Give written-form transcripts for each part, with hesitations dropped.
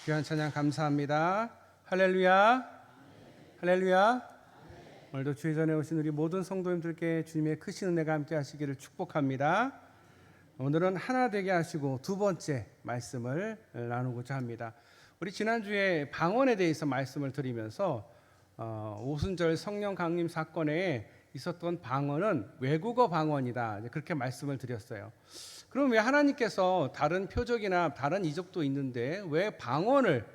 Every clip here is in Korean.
귀한 찬양 감사합니다. 할렐루야, 할렐루야. 오늘도 주의 전에 오신 우리 모든 성도님들께 주님의 크신 은혜가 함께 하시기를 축복합니다. 오늘은 하나 되게 하시고 두 번째 말씀을 나누고자 합니다. 우리 지난주에 방언에 대해서 말씀을 드리면서 오순절 성령 강림 사건에 있었던 방언은 외국어 방언이다, 그렇게 말씀을 드렸어요. 그럼 왜 하나님께서 다른 표적이나 다른 이적도 있는데 왜 방언을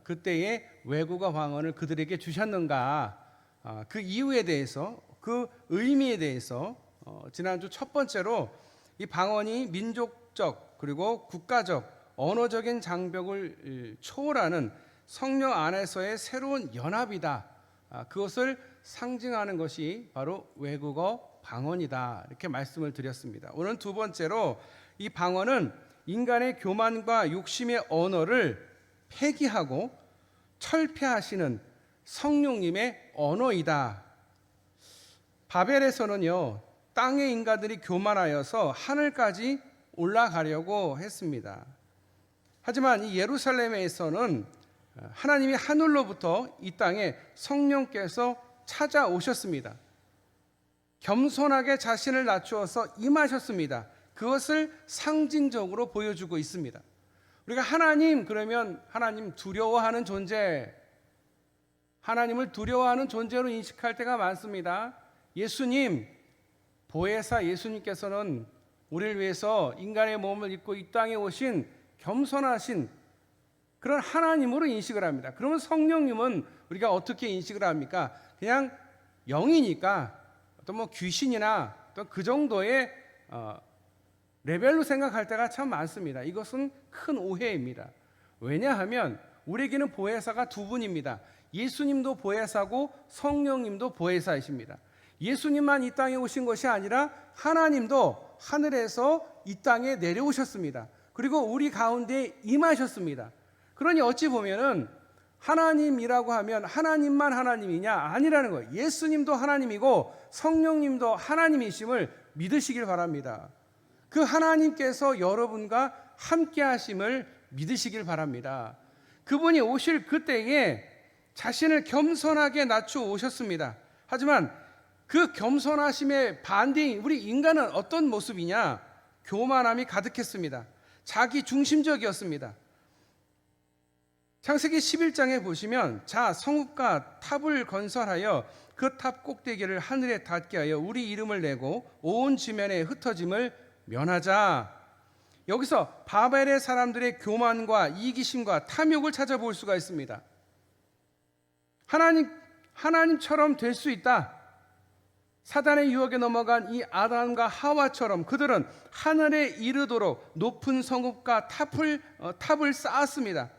그때의 외국어 방언을 그들에게 주셨는가? 그 이유에 대해서, 그 의미에 대해서 지난주 첫 번째로 이 방언이 민족적 그리고 국가적 언어적인 장벽을 초월하는 성령 안에서의 새로운 연합이다. 그것을 상징하는 것이 바로 외국어 방언이다, 이렇게 말씀을 드렸습니다. 오늘 두 번째로 이 방언은 인간의 교만과 욕심의 언어를 폐기하고 철폐하시는 성령님의 언어이다. 바벨에서는요, 땅의 인간들이 교만하여서 하늘까지 올라가려고 했습니다. 하지만 이 예루살렘에서는 하나님이 하늘로부터 이 땅에 성령께서 찾아오셨습니다. 겸손하게 자신을 낮추어서 임하셨습니다. 그것을 상징적으로 보여주고 있습니다. 우리가 하나님 그러면 하나님 두려워하는 존재, 하나님을 두려워하는 존재로 인식할 때가 많습니다. 예수님, 보혜사 예수님께서는 우리를 위해서 인간의 몸을 입고 이 땅에 오신 겸손하신 그런 하나님으로 인식을 합니다. 그러면 성령님은 우리가 어떻게 인식을 합니까? 그냥 영이니까 또 뭐 귀신이나 또 그 정도의 레벨로 생각할 때가 참 많습니다. 이것은 큰 오해입니다. 왜냐하면 우리에게는 보혜사가 두 분입니다. 예수님도 보혜사고 성령님도 보혜사이십니다. 예수님만 이 땅에 오신 것이 아니라 하나님도 하늘에서 이 땅에 내려오셨습니다. 그리고 우리 가운데 임하셨습니다. 그러니 어찌 보면은 하나님이라고 하면 하나님만 하나님이냐? 아니라는 거예요. 예수님도 하나님이고 성령님도 하나님이심을 믿으시길 바랍니다. 그 하나님께서 여러분과 함께 하심을 믿으시길 바랍니다. 그분이 오실 그때에 자신을 겸손하게 낮추어 오셨습니다. 하지만 그 겸손하심의 반대인 우리 인간은 어떤 모습이냐? 교만함이 가득했습니다. 자기 중심적이었습니다. 창세기 11장에 보시면 자 성읍과 탑을 건설하여 그 탑 꼭대기를 하늘에 닿게 하여 우리 이름을 내고 온 지면에 흩어짐을 면하자. 여기서 바벨의 사람들의 교만과 이기심과 탐욕을 찾아볼 수가 있습니다. 하나님처럼 될 수 있다. 사단의 유혹에 넘어간 이 아담과 하와처럼 그들은 하늘에 이르도록 높은 성읍과 탑을 쌓았습니다.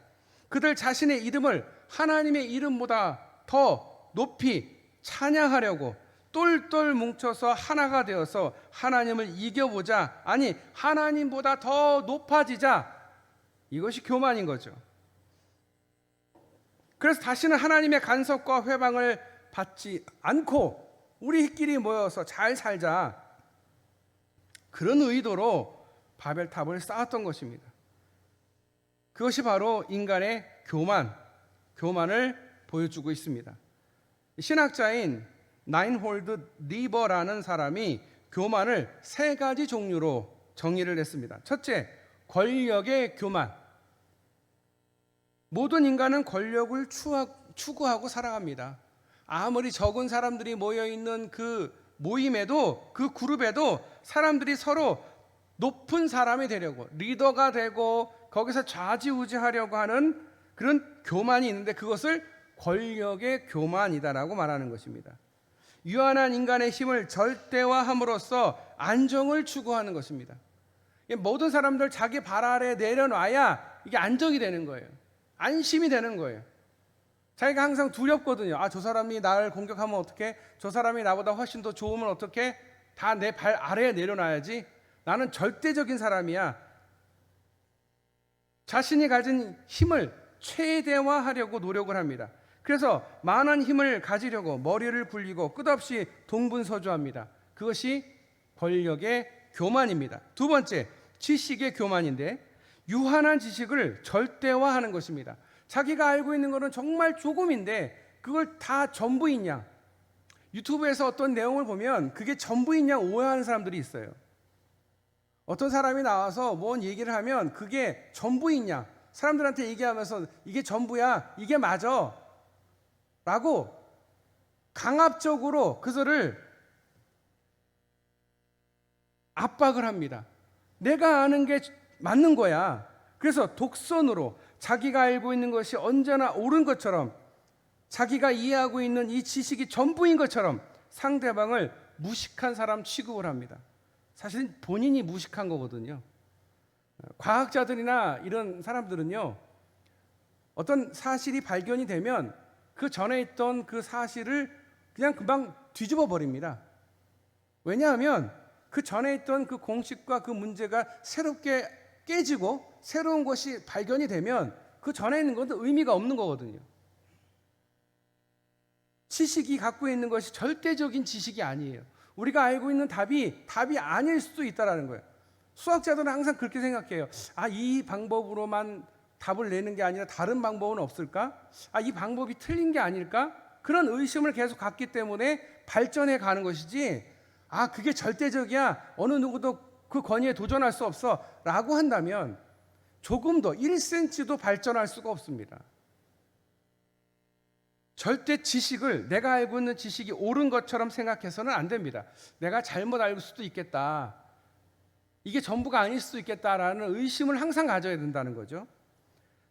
그들 자신의 이름을 하나님의 이름보다 더 높이 찬양하려고 똘똘 뭉쳐서 하나가 되어서 하나님을 이겨보자, 아니 하나님보다 더 높아지자, 이것이 교만인 거죠. 그래서 다시는 하나님의 간섭과 회방을 받지 않고 우리끼리 모여서 잘 살자, 그런 의도로 바벨탑을 쌓았던 것입니다. 그것이 바로 인간의 교만을 보여주고 있습니다. 신학자인 나인홀드 리버라는 사람이 교만을 세 가지 종류로 정의를 했습니다. 첫째, 권력의 교만. 모든 인간은 권력을 추구하고 살아갑니다. 아무리 적은 사람들이 모여있는 그 모임에도, 그 그룹에도 사람들이 서로 높은 사람이 되려고, 리더가 되고 거기서 좌지우지하려고 하는 그런 교만이 있는데 그것을 권력의 교만이다라고 말하는 것입니다. 유한한 인간의 힘을 절대화함으로써 안정을 추구하는 것입니다. 모든 사람들 자기 발 아래 내려놔야 이게 안정이 되는 거예요. 안심이 되는 거예요. 자기가 항상 두렵거든요. 저 사람이 나를 공격하면 어떡해? 저 사람이 나보다 훨씬 더 좋으면 어떡해? 다 내 발 아래에 내려놔야지. 나는 절대적인 사람이야. 자신이 가진 힘을 최대화하려고 노력을 합니다. 그래서 많은 힘을 가지려고 머리를 굴리고 끝없이 동분서주합니다. 그것이 권력의 교만입니다. 두 번째, 지식의 교만인데 유한한 지식을 절대화하는 것입니다. 자기가 알고 있는 것은 정말 조금인데 그걸 다 전부인 양, 유튜브에서 어떤 내용을 보면 그게 전부인 양 오해하는 사람들이 있어요. 어떤 사람이 나와서 뭔 얘기를 하면 그게 전부인 양, 사람들한테 얘기하면서 이게 전부야, 이게 맞아 라고 강압적으로 그들을 압박을 합니다. 내가 아는 게 맞는 거야. 그래서 독선으로 자기가 알고 있는 것이 언제나 옳은 것처럼, 자기가 이해하고 있는 이 지식이 전부인 것처럼 상대방을 무식한 사람 취급을 합니다. 사실 본인이 무식한 거거든요. 과학자들이나 이런 사람들은요, 어떤 사실이 발견이 되면 그 전에 있던 그 사실을 그냥 금방 뒤집어 버립니다. 왜냐하면 그 전에 있던 그 공식과 그 문제가 새롭게 깨지고 새로운 것이 발견이 되면 그 전에 있는 것도 의미가 없는 거거든요. 지식이 갖고 있는 것이 절대적인 지식이 아니에요. 우리가 알고 있는 답이 아닐 수도 있다는 거예요. 수학자들은 항상 그렇게 생각해요. 이 방법으로만 답을 내는 게 아니라 다른 방법은 없을까? 이 방법이 틀린 게 아닐까? 그런 의심을 계속 갖기 때문에 발전해 가는 것이지, 그게 절대적이야, 어느 누구도 그 권위에 도전할 수 없어 라고 한다면 조금도 1cm도 발전할 수가 없습니다. 절대 지식을, 내가 알고 있는 지식이 옳은 것처럼 생각해서는 안 됩니다. 내가 잘못 알고 수도 있겠다, 이게 전부가 아닐 수도 있겠다라는 의심을 항상 가져야 된다는 거죠.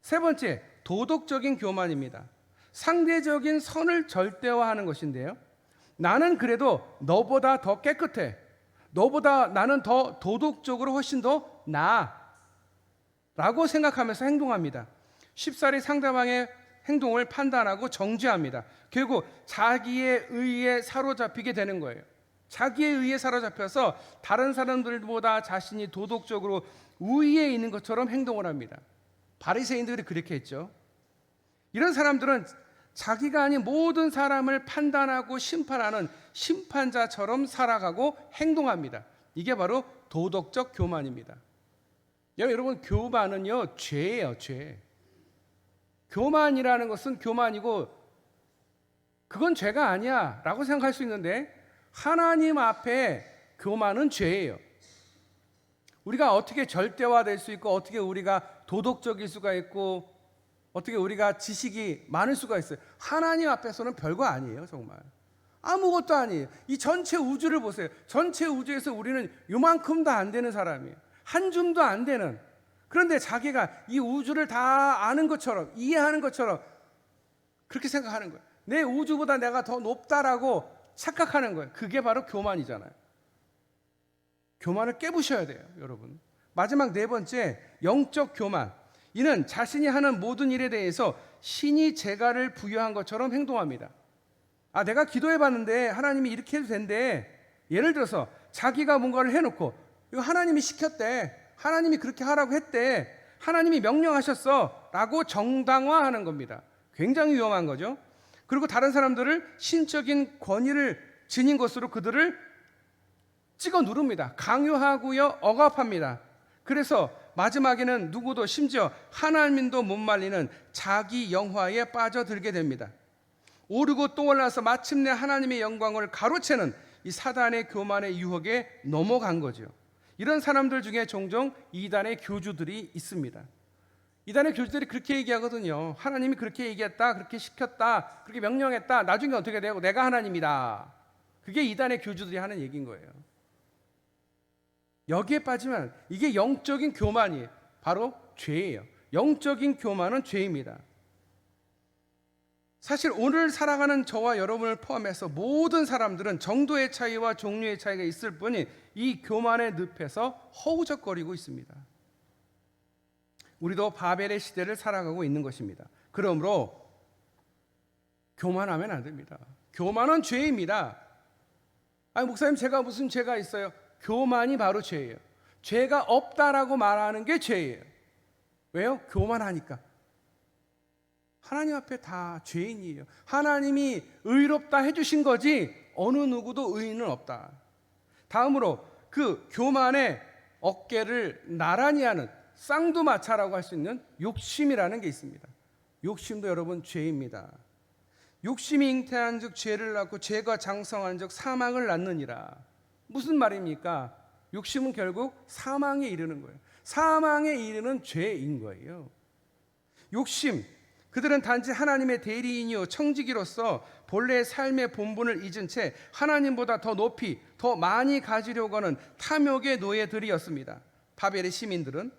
세 번째, 도덕적인 교만입니다. 상대적인 선을 절대화하는 것인데요, 나는 그래도 너보다 더 깨끗해, 너보다 나는 더 도덕적으로 훨씬 더 나아 라고 생각하면서 행동합니다. 쉽사리 상대방의 행동을 판단하고 정죄합니다. 결국 자기의 의에 사로잡히게 되는 거예요. 자기의 의에 사로잡혀서 다른 사람들보다 자신이 도덕적으로 우위에 있는 것처럼 행동을 합니다. 바리새인들이 그렇게 했죠. 이런 사람들은 자기가 아닌 모든 사람을 판단하고 심판하는 심판자처럼 살아가고 행동합니다. 이게 바로 도덕적 교만입니다. 여러분, 교만은요, 죄예요, 죄. 교만이라는 것은 교만이고 그건 죄가 아니야 라고 생각할 수 있는데, 하나님 앞에 교만은 죄예요. 우리가 어떻게 절대화될 수 있고, 어떻게 우리가 도덕적일 수가 있고, 어떻게 우리가 지식이 많을 수가 있어요. 하나님 앞에서는 별거 아니에요. 정말 아무것도 아니에요. 이 전체 우주를 보세요. 전체 우주에서 우리는 요만큼도 안 되는 사람이에요. 한 줌도 안 되는. 그런데 자기가 이 우주를 다 아는 것처럼, 이해하는 것처럼 그렇게 생각하는 거예요. 내 우주보다 내가 더 높다라고 착각하는 거예요. 그게 바로 교만이잖아요. 교만을 깨부셔야 돼요, 여러분. 마지막 네 번째, 영적 교만. 이는 자신이 하는 모든 일에 대해서 신이 재가를 부여한 것처럼 행동합니다. 내가 기도해 봤는데 하나님이 이렇게 해도 된대. 예를 들어서 자기가 뭔가를 해놓고, 이거 하나님이 시켰대, 하나님이 그렇게 하라고 했대, 하나님이 명령하셨어 라고 정당화하는 겁니다. 굉장히 위험한 거죠. 그리고 다른 사람들을 신적인 권위를 지닌 것으로 그들을 찍어 누릅니다. 강요하고요, 억압합니다. 그래서 마지막에는 누구도, 심지어 하나님도 못 말리는 자기 영화에 빠져들게 됩니다. 오르고 또 올라서 마침내 하나님의 영광을 가로채는 이 사단의 교만의 유혹에 넘어간 거죠. 이런 사람들 중에 종종 이단의 교주들이 있습니다. 이단의 교주들이 그렇게 얘기하거든요. 하나님이 그렇게 얘기했다, 그렇게 시켰다, 그렇게 명령했다, 나중에 어떻게 되고 내가 하나님이다. 그게 이단의 교주들이 하는 얘기인 거예요. 여기에 빠지면 이게 영적인 교만이에요. 바로 죄예요. 영적인 교만은 죄입니다. 사실 오늘 살아가는 저와 여러분을 포함해서 모든 사람들은 정도의 차이와 종류의 차이가 있을 뿐이 이 교만의 늪에서 허우적거리고 있습니다. 우리도 바벨의 시대를 살아가고 있는 것입니다. 그러므로 교만하면 안 됩니다. 교만은 죄입니다. 목사님, 제가 무슨 죄가 있어요? 교만이 바로 죄예요. 죄가 없다라고 말하는 게 죄예요. 왜요? 교만하니까. 하나님 앞에 다 죄인이에요. 하나님이 의롭다 해주신 거지 어느 누구도 의인은 없다. 다음으로 그 교만의 어깨를 나란히 하는 쌍두마차라고 할 수 있는 욕심이라는 게 있습니다. 욕심도 여러분 죄입니다. 욕심이 잉태한 즉 죄를 낳고 죄가 장성한 즉 사망을 낳느니라. 무슨 말입니까? 욕심은 결국 사망에 이르는 거예요. 사망에 이르는 죄인 거예요. 욕심, 그들은 단지 하나님의 대리인이요 청지기로서 본래의 삶의 본분을 잊은 채 하나님보다 더 높이 더 많이 가지려고 하는 탐욕의 노예들이었습니다. 바벨의 시민들은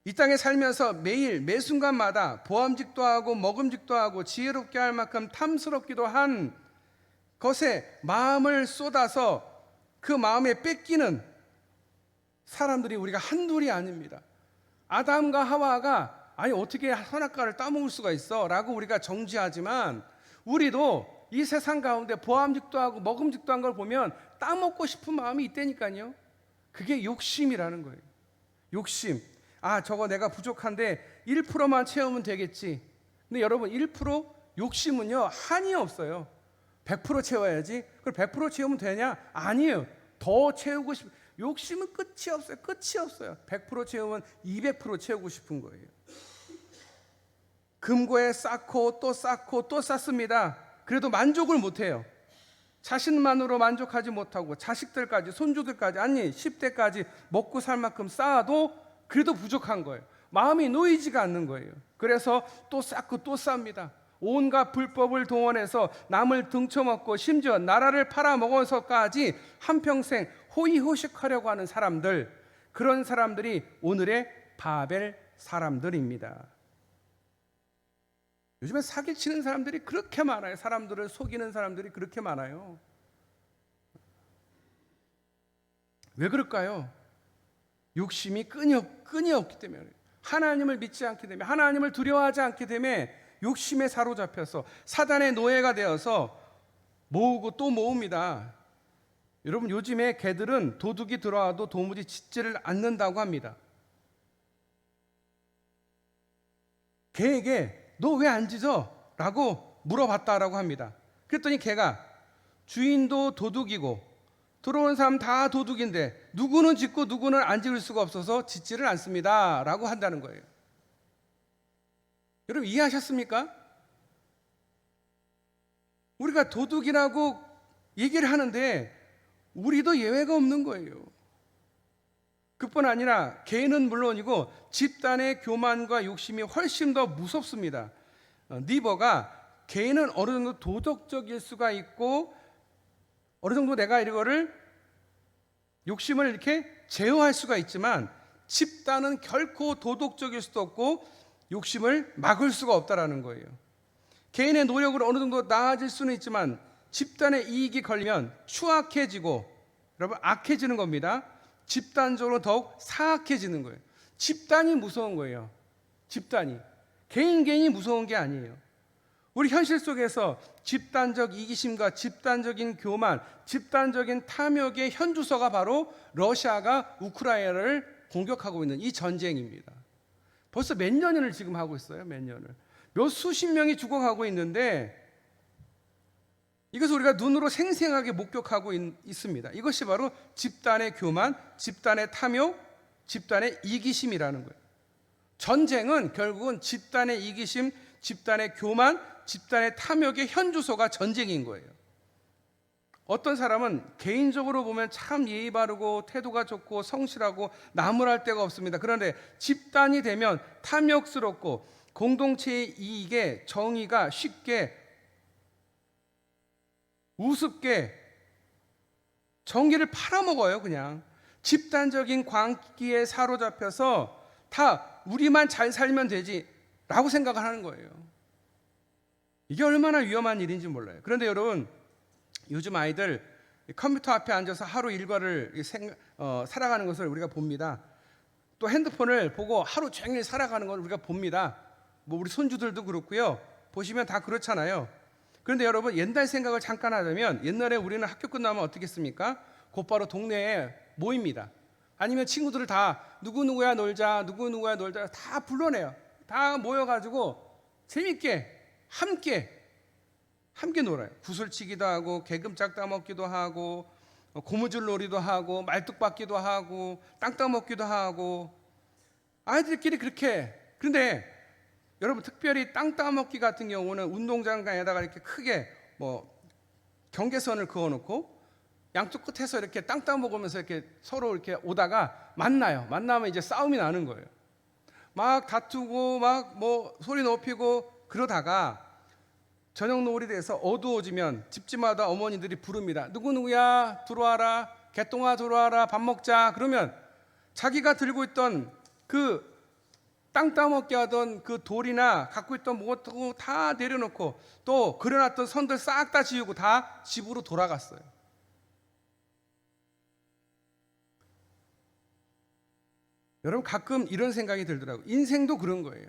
이 땅에 살면서 매일 매 순간마다 보암직도 하고 먹음직도 하고 지혜롭게 할 만큼 탐스럽기도 한 것에 마음을 쏟아서 그 마음에 뺏기는 사람들이 우리가 한둘이 아닙니다. 아담과 하와가 아니 어떻게 선악과를 따먹을 수가 있어? 라고 우리가 정죄하지만 우리도 이 세상 가운데 보암직도 하고 먹음직도 한 걸 보면 따먹고 싶은 마음이 있다니까요. 그게 욕심이라는 거예요. 욕심. 아, 저거 내가 부족한데 1%만 채우면 되겠지. 근데 여러분 1% 욕심은요 한이 없어요. 100% 채워야지. 그걸 100% 채우면 되냐? 아니에요. 더 채우고 싶. 욕심은 끝이 없어요. 끝이 없어요. 100% 채우면 200% 채우고 싶은 거예요. 금고에 쌓고 또 쌓고 또 쌓습니다. 그래도 만족을 못해요. 자신만으로 만족하지 못하고 자식들까지 손주들까지 아니 10대까지 먹고 살 만큼 쌓아도 그래도 부족한 거예요. 마음이 놓이지가 않는 거예요. 그래서 또 쌓고 또 쌉니다. 온갖 불법을 동원해서 남을 등쳐먹고 심지어 나라를 팔아먹어서까지 한평생 호의호식하려고 하는 사람들, 그런 사람들이 오늘의 바벨 사람들입니다. 요즘에 사기치는 사람들이 그렇게 많아요. 사람들을 속이는 사람들이 그렇게 많아요. 왜 그럴까요? 욕심이 끈이 없기 때문에, 하나님을 믿지 않기 때문에, 하나님을 두려워하지 않기 때문에 욕심에 사로잡혀서 사단의 노예가 되어서 모으고 또 모읍니다. 여러분 요즘에 개들은 도둑이 들어와도 도무지 짖지를 않는다고 합니다. 개에게 너 왜 안 짖어? 라고 물어봤다라고 합니다. 그랬더니 개가 주인도 도둑이고 들어온 사람 다 도둑인데 누구는 짖고 누구는 안 짖을 수가 없어서 짖지를 않습니다 라고 한다는 거예요. 여러분 이해하셨습니까? 우리가 도둑이라고 얘기를 하는데 우리도 예외가 없는 거예요. 그뿐 아니라 개는 물론이고 집단의 교만과 욕심이 훨씬 더 무섭습니다. 니버가 개는 어느 정도 도덕적일 수가 있고 어느 정도 내가 이거를 욕심을 이렇게 제어할 수가 있지만 집단은 결코 도덕적일 수도 없고 욕심을 막을 수가 없다라는 거예요. 개인의 노력으로 어느 정도 나아질 수는 있지만 집단의 이익이 걸리면 추악해지고 여러분 악해지는 겁니다. 집단적으로 더욱 사악해지는 거예요. 집단이 무서운 거예요. 집단이. 개인이 무서운 게 아니에요. 우리 현실 속에서 집단적 이기심과 집단적인 교만, 집단적인 탐욕의 현주소가 바로 러시아가 우크라이나를 공격하고 있는 이 전쟁입니다. 벌써 몇 년을 지금 하고 있어요. 몇 년을. 몇 수십 명이 죽어가고 있는데 이것을 우리가 눈으로 생생하게 목격하고 있습니다. 이것이 바로 집단의 교만, 집단의 탐욕, 집단의 이기심이라는 거예요. 전쟁은 결국은 집단의 이기심, 집단의 교만, 집단의 탐욕의 현주소가 전쟁인 거예요. 어떤 사람은 개인적으로 보면 참 예의 바르고 태도가 좋고 성실하고 나무랄 데가 없습니다. 그런데 집단이 되면 탐욕스럽고 공동체의 이익에 정의가 쉽게 우습게 정의를 팔아먹어요. 그냥 집단적인 광기에 사로잡혀서 다 우리만 잘 살면 되지 라고 생각을 하는 거예요. 이게 얼마나 위험한 일인지 몰라요. 그런데 여러분 요즘 아이들 컴퓨터 앞에 앉아서 하루 일과를 살아가는 것을 우리가 봅니다. 또 핸드폰을 보고 하루 종일 살아가는 걸 우리가 봅니다. 뭐 우리 손주들도 그렇고요. 보시면 다 그렇잖아요. 그런데 여러분 옛날 생각을 잠깐 하자면 옛날에 우리는 학교 끝나면 어떻게 했습니까? 곧바로 동네에 모입니다. 아니면 친구들을 다 누구누구야 놀자 누구누구야 놀자 다 불러내요. 다 모여가지고 재밌게 함께 놀아요. 구슬치기도 하고 개금짝 따먹기도 하고 고무줄 놀이도 하고 말뚝박기도 하고 땅 따먹기도 하고 아이들끼리 그렇게. 그런데 여러분 특별히 땅 따먹기 같은 경우는 운동장에다가 이렇게 크게 경계선을 그어놓고 양쪽 끝에서 이렇게 땅 따먹으면서 이렇게 서로 이렇게 오다가 만나면 이제 싸움이 나는 거예요. 막 다투고 막 소리 높이고 그러다가 저녁 노을이 돼서 어두워지면 집집마다 어머니들이 부릅니다. 누구누구야 들어와라, 개똥아 들어와라, 밥 먹자. 그러면 자기가 들고 있던 그 땅 따먹게 하던 그 돌이나 갖고 있던 무엇도 다 내려놓고 또 그려놨던 선들 싹 다 지우고 다 집으로 돌아갔어요. 여러분 가끔 이런 생각이 들더라고요. 인생도 그런 거예요.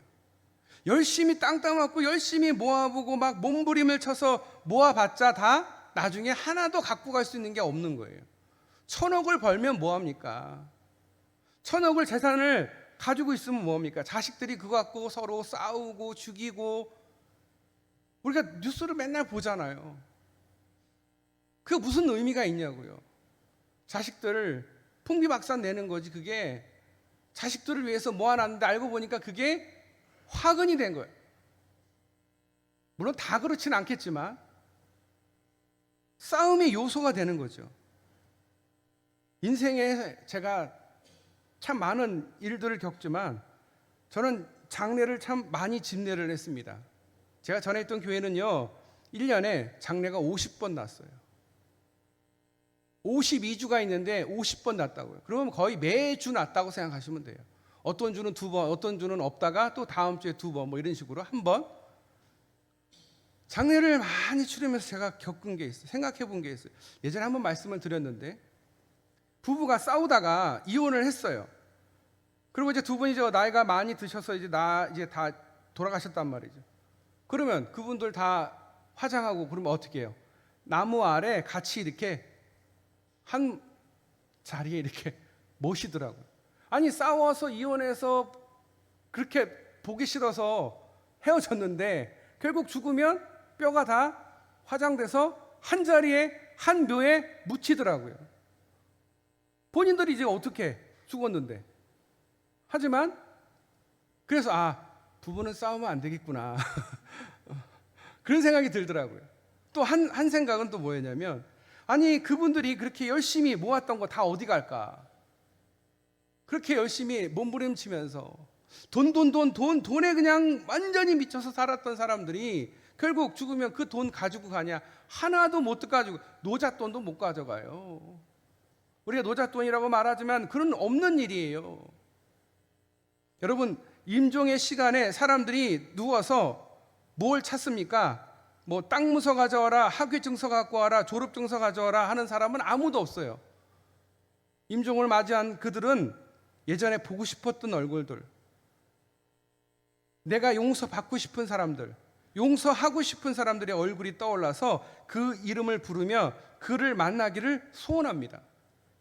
열심히 땅 따먹고 열심히 모아보고 막 몸부림을 쳐서 모아봤자 다 나중에 하나도 갖고 갈 수 있는 게 없는 거예요. 1,000억을 벌면 뭐합니까? 1,000억을 재산을 가지고 있으면 뭐합니까? 자식들이 그거 갖고 서로 싸우고 죽이고 우리가 뉴스를 맨날 보잖아요. 그게 무슨 의미가 있냐고요. 자식들을 풍비박산 내는 거지. 그게 자식들을 위해서 모아놨는데 알고 보니까 그게 화근이 된 거예요. 물론 다 그렇진 않겠지만 싸움의 요소가 되는 거죠. 인생에 제가 참 많은 일들을 겪지만 저는 장례를 참 많이 집례를 했습니다. 제가 전에 있던 교회는요 1년에 장례가 50번 났어요. 52주가 있는데 50번 났다고요. 그러면 거의 매주 났다고 생각하시면 돼요. 어떤 주는 2번, 어떤 주는 없다가 또 다음 주에 2번 이런 식으로 한 번. 장례를 많이 치르면서 제가 겪은 게 있어요. 생각해 본 게 있어요. 예전에 한번 말씀을 드렸는데 부부가 싸우다가 이혼을 했어요. 그리고 이제 두 분이 나이가 많이 드셔서 이제 다 돌아가셨단 말이죠. 그러면 그분들 다 화장하고 그러면 어떻게 해요? 나무 아래 같이 이렇게 한 자리에 이렇게 모시더라고요. 아니 싸워서 이혼해서 그렇게 보기 싫어서 헤어졌는데 결국 죽으면 뼈가 다 화장돼서 한 자리에 한 묘에 묻히더라고요. 본인들이 이제 어떻게 죽었는데. 하지만 그래서 부부는 싸우면 안 되겠구나. 그런 생각이 들더라고요. 또 한 생각은 또 뭐였냐면 아니 그분들이 그렇게 열심히 모았던 거 다 어디 갈까? 그렇게 열심히 몸부림치면서 돈에 그냥 완전히 미쳐서 살았던 사람들이 결국 죽으면 그 돈 가지고 가냐? 하나도 못 가지고 노잣돈도 못 가져가요. 우리가 노잣돈이라고 말하지만 그런 없는 일이에요. 여러분 임종의 시간에 사람들이 누워서 뭘 찾습니까? 땅 문서 가져와라, 학위 증서 갖고 와라, 졸업 증서 가져와라 하는 사람은 아무도 없어요. 임종을 맞이한 그들은 예전에 보고 싶었던 얼굴들, 내가 용서받고 싶은 사람들, 용서하고 싶은 사람들의 얼굴이 떠올라서 그 이름을 부르며 그를 만나기를 소원합니다.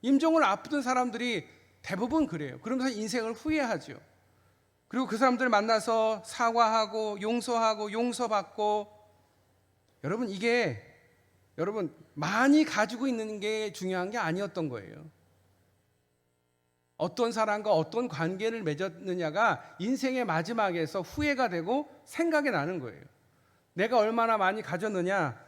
임종을 앞둔 사람들이 대부분 그래요. 그러면서 인생을 후회하죠. 그리고 그 사람들 만나서 사과하고 용서하고 용서받고. 여러분 이게 많이 가지고 있는 게 중요한 게 아니었던 거예요. 어떤 사람과 어떤 관계를 맺었느냐가 인생의 마지막에서 후회가 되고 생각이 나는 거예요. 내가 얼마나 많이 가졌느냐,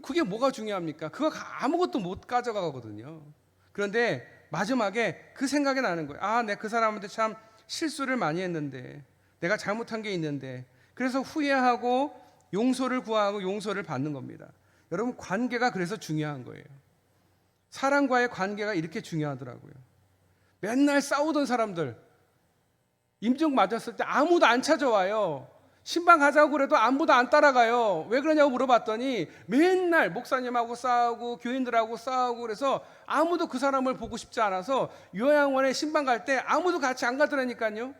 그게 뭐가 중요합니까? 그거 아무것도 못 가져가거든요. 그런데 마지막에 그 생각이 나는 거예요. 내가 그 사람한테 참 실수를 많이 했는데, 내가 잘못한 게 있는데, 그래서 후회하고 용서를 구하고 용서를 받는 겁니다. 여러분 관계가 그래서 중요한 거예요. 사람과의 관계가 이렇게 중요하더라고요. 맨날 싸우던 사람들 임종 맞았을 때 아무도 안 찾아와요. 신방 가자고 그래도 아무도 안 따라가요. 왜 그러냐고 물어봤더니 맨날 목사님하고 싸우고 교인들하고 싸우고 그래서 아무도 그 사람을 보고 싶지 않아서 요양원에 신방 갈 때 아무도 같이 안 가더라니까요.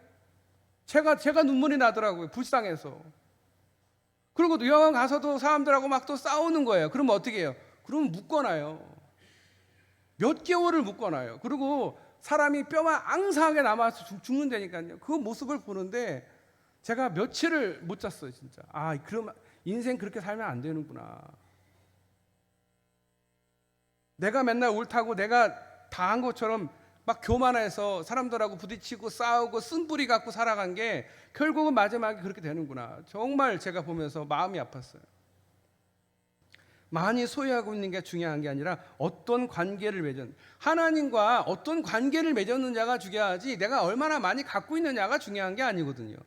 제가 눈물이 나더라고요. 불쌍해서. 그리고 요양원 가서도 사람들하고 막 또 싸우는 거예요. 그러면 어떻게 해요? 그러면 묶어놔요. 몇 개월을 묶어놔요. 그리고 사람이 뼈만 앙상하게 남아서 죽는다니까요. 그 모습을 보는데 제가 며칠을 못 잤어요, 진짜. 그럼 인생 그렇게 살면 안 되는구나. 내가 맨날 옳다고 내가 다 한 것처럼 막 교만해서 사람들하고 부딪히고 싸우고 쓴뿌리 갖고 살아간 게 결국은 마지막에 그렇게 되는구나. 정말 제가 보면서 마음이 아팠어요. 많이 소유하고 있는 게 중요한 게 아니라 어떤 관계를 맺은, 하나님과 어떤 관계를 맺었느냐가 중요하지 내가 얼마나 많이 갖고 있느냐가 중요한 게 아니거든요.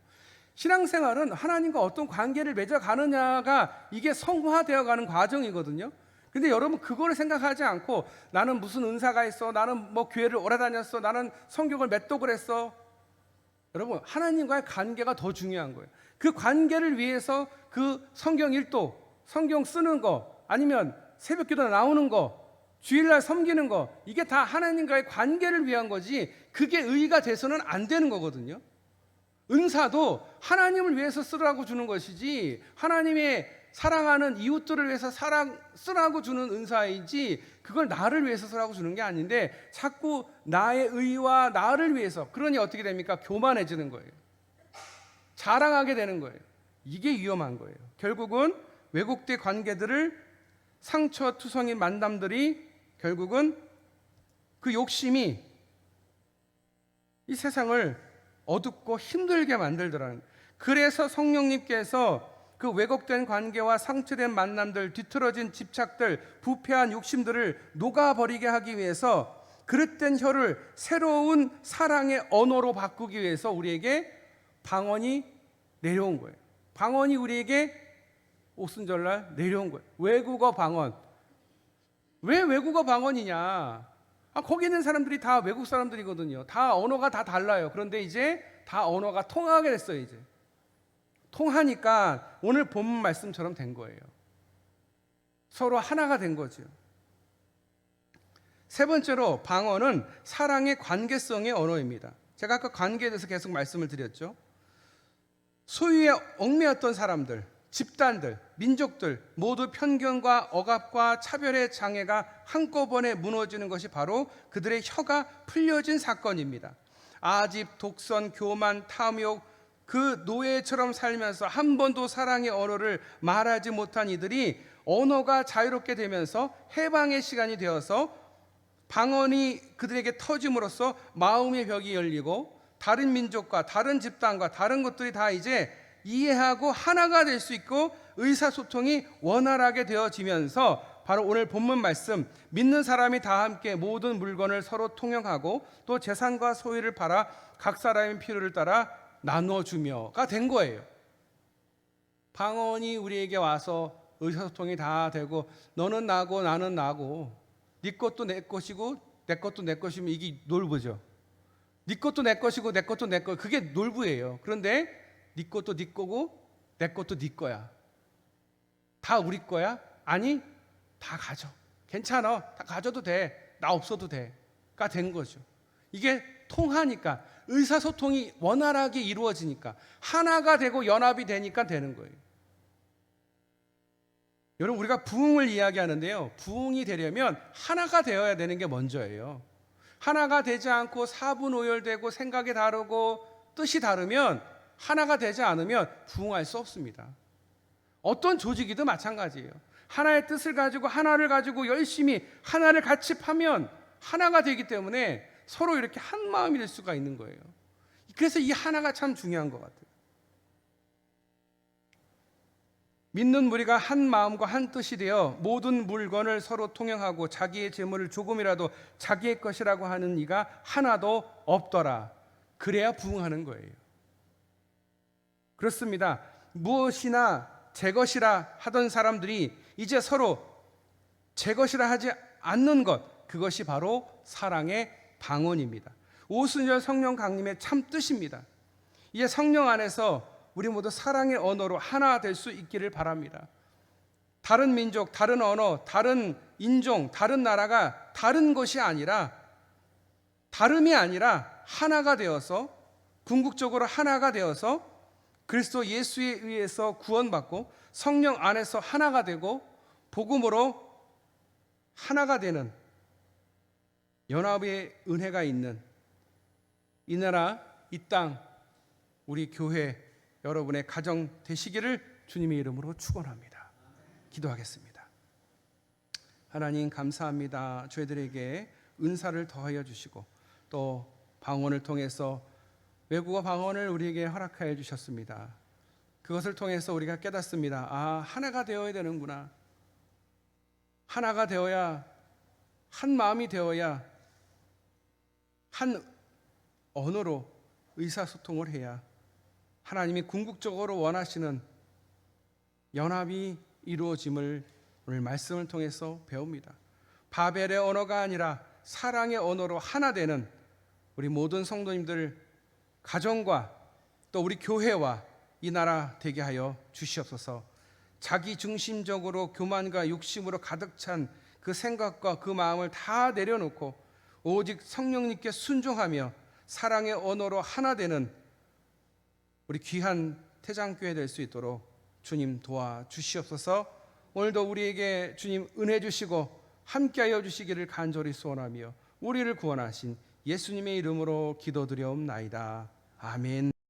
신앙생활은 하나님과 어떤 관계를 맺어가느냐가 이게 성화되어 가는 과정이거든요. 근데 여러분 그거를 생각하지 않고 나는 무슨 은사가 있어, 나는 뭐 교회를 오래 다녔어, 나는 성경을 몇 독을 했어. 여러분 하나님과의 관계가 더 중요한 거예요. 그 관계를 위해서 그 성경 읽도, 성경 쓰는 거, 아니면 새벽 기도 나오는 거, 주일날 섬기는 거, 이게 다 하나님과의 관계를 위한 거지 그게 의의가 돼서는 안 되는 거거든요. 은사도 하나님을 위해서 쓰라고 주는 것이지 하나님의 사랑하는 이웃들을 위해서 쓰라고 주는 은사이지 그걸 나를 위해서 쓰라고 주는 게 아닌데 자꾸 나의 의와 나를 위해서, 그러니 어떻게 됩니까? 교만해지는 거예요. 자랑하게 되는 거예요. 이게 위험한 거예요. 결국은 왜곡된 관계들을, 상처투성인 만남들이 결국은 그 욕심이 이 세상을 어둡고 힘들게 만들더라는. 그래서 성령님께서 그 왜곡된 관계와 상처된 만남들, 뒤틀어진 집착들, 부패한 욕심들을 녹아버리게 하기 위해서 그릇된 혀를 새로운 사랑의 언어로 바꾸기 위해서 우리에게 방언이 내려온 거예요. 방언이 우리에게 오순절날 내려온 거예요. 외국어 방언. 왜 외국어 방언이냐? 거기 있는 사람들이 다 외국 사람들이거든요. 다 언어가 다 달라요. 그런데 이제 다 언어가 통하게 됐어요. 이제 통하니까 오늘 본문 말씀처럼 된 거예요. 서로 하나가 된 거죠. 세 번째로 방언은 사랑의 관계성의 언어입니다. 제가 아까 관계에 대해서 계속 말씀을 드렸죠. 소유에 얽매였던 사람들, 집단들, 민족들 모두 편견과 억압과 차별의 장애가 한꺼번에 무너지는 것이 바로 그들의 혀가 풀려진 사건입니다. 아집, 독선, 교만, 탐욕, 그 노예처럼 살면서 한 번도 사랑의 언어를 말하지 못한 이들이 언어가 자유롭게 되면서 해방의 시간이 되어서 방언이 그들에게 터짐으로써 마음의 벽이 열리고 다른 민족과 다른 집단과 다른 것들이 다 이제 이해하고 하나가 될 수 있고 의사소통이 원활하게 되어지면서 바로 오늘 본문 말씀, 믿는 사람이 다 함께 모든 물건을 서로 통용하고 또 재산과 소유를 팔아 각 사람의 필요를 따라 나눠주며가 된 거예요. 방언이 우리에게 와서 의사소통이 다 되고 너는 나고 나는 나고 네 것도 내 것이고 내 것도 내 것이면 이게 놀부죠. 네 것도 내 것이고 내 것도 내 거, 그게 놀부예요. 그런데 네 것도 네 거고 내 것도 네 거야. 다 우리 거야? 아니, 다 가져. 괜찮아. 다 가져도 돼. 나 없어도 돼.가 된 거죠. 이게 통하니까, 의사소통이 원활하게 이루어지니까, 하나가 되고 연합이 되니까 되는 거예요. 여러분, 우리가 부흥을 이야기하는데요, 부흥이 되려면 하나가 되어야 되는 게 먼저예요. 하나가 되지 않고 사분오열되고 생각이 다르고 뜻이 다르면, 하나가 되지 않으면 부흥할 수 없습니다. 어떤 조직이든 마찬가지예요. 하나의 뜻을 가지고 하나를 가지고 열심히 하나를 같이 파면 하나가 되기 때문에 서로 이렇게 한 마음이 될 수가 있는 거예요. 그래서 이 하나가 참 중요한 것 같아요. 믿는 무리가 한 마음과 한 뜻이 되어 모든 물건을 서로 통용하고 자기의 재물을 조금이라도 자기의 것이라고 하는 이가 하나도 없더라. 그래야 부흥하는 거예요. 그렇습니다. 무엇이나 제 것이라 하던 사람들이 이제 서로 제 것이라 하지 않는 것, 그것이 바로 사랑의 방언입니다. 오순절 성령 강림의 참 뜻입니다. 이제 성령 안에서 우리 모두 사랑의 언어로 하나 될 수 있기를 바랍니다. 다른 민족, 다른 언어, 다른 인종, 다른 나라가 다른 것이 아니라, 다름이 아니라 하나가 되어서, 궁극적으로 하나가 되어서 그리스도 예수에 의해서 구원받고 성령 안에서 하나가 되고 복음으로 하나가 되는 연합의 은혜가 있는 이 나라, 이 땅, 우리 교회 여러분의 가정 되시기를 주님의 이름으로 축원합니다. 기도하겠습니다. 하나님 감사합니다. 저희들에게 은사를 더하여 주시고 또 방언을 통해서 외국어 방언을 우리에게 허락하여 주셨습니다. 그것을 통해서 우리가 깨닫습니다. 아, 하나가 되어야 되는구나. 하나가 되어야, 한 마음이 되어야 한 언어로 의사소통을 해야 하나님이 궁극적으로 원하시는 연합이 이루어짐을 오늘 말씀을 통해서 배웁니다. 바벨의 언어가 아니라 사랑의 언어로 하나 되는 우리 모든 성도님들 가정과 또 우리 교회와 이 나라 되게 하여 주시옵소서. 자기 중심적으로 교만과 욕심으로 가득 찬 그 생각과 그 마음을 다 내려놓고 오직 성령님께 순종하며 사랑의 언어로 하나 되는 우리 귀한 태장교회 될 수 있도록 주님 도와주시옵소서. 오늘도 우리에게 주님 은혜 주시고 함께하여 주시기를 간절히 소원하며 우리를 구원하신 예수님의 이름으로 기도드려옵나이다. 아멘.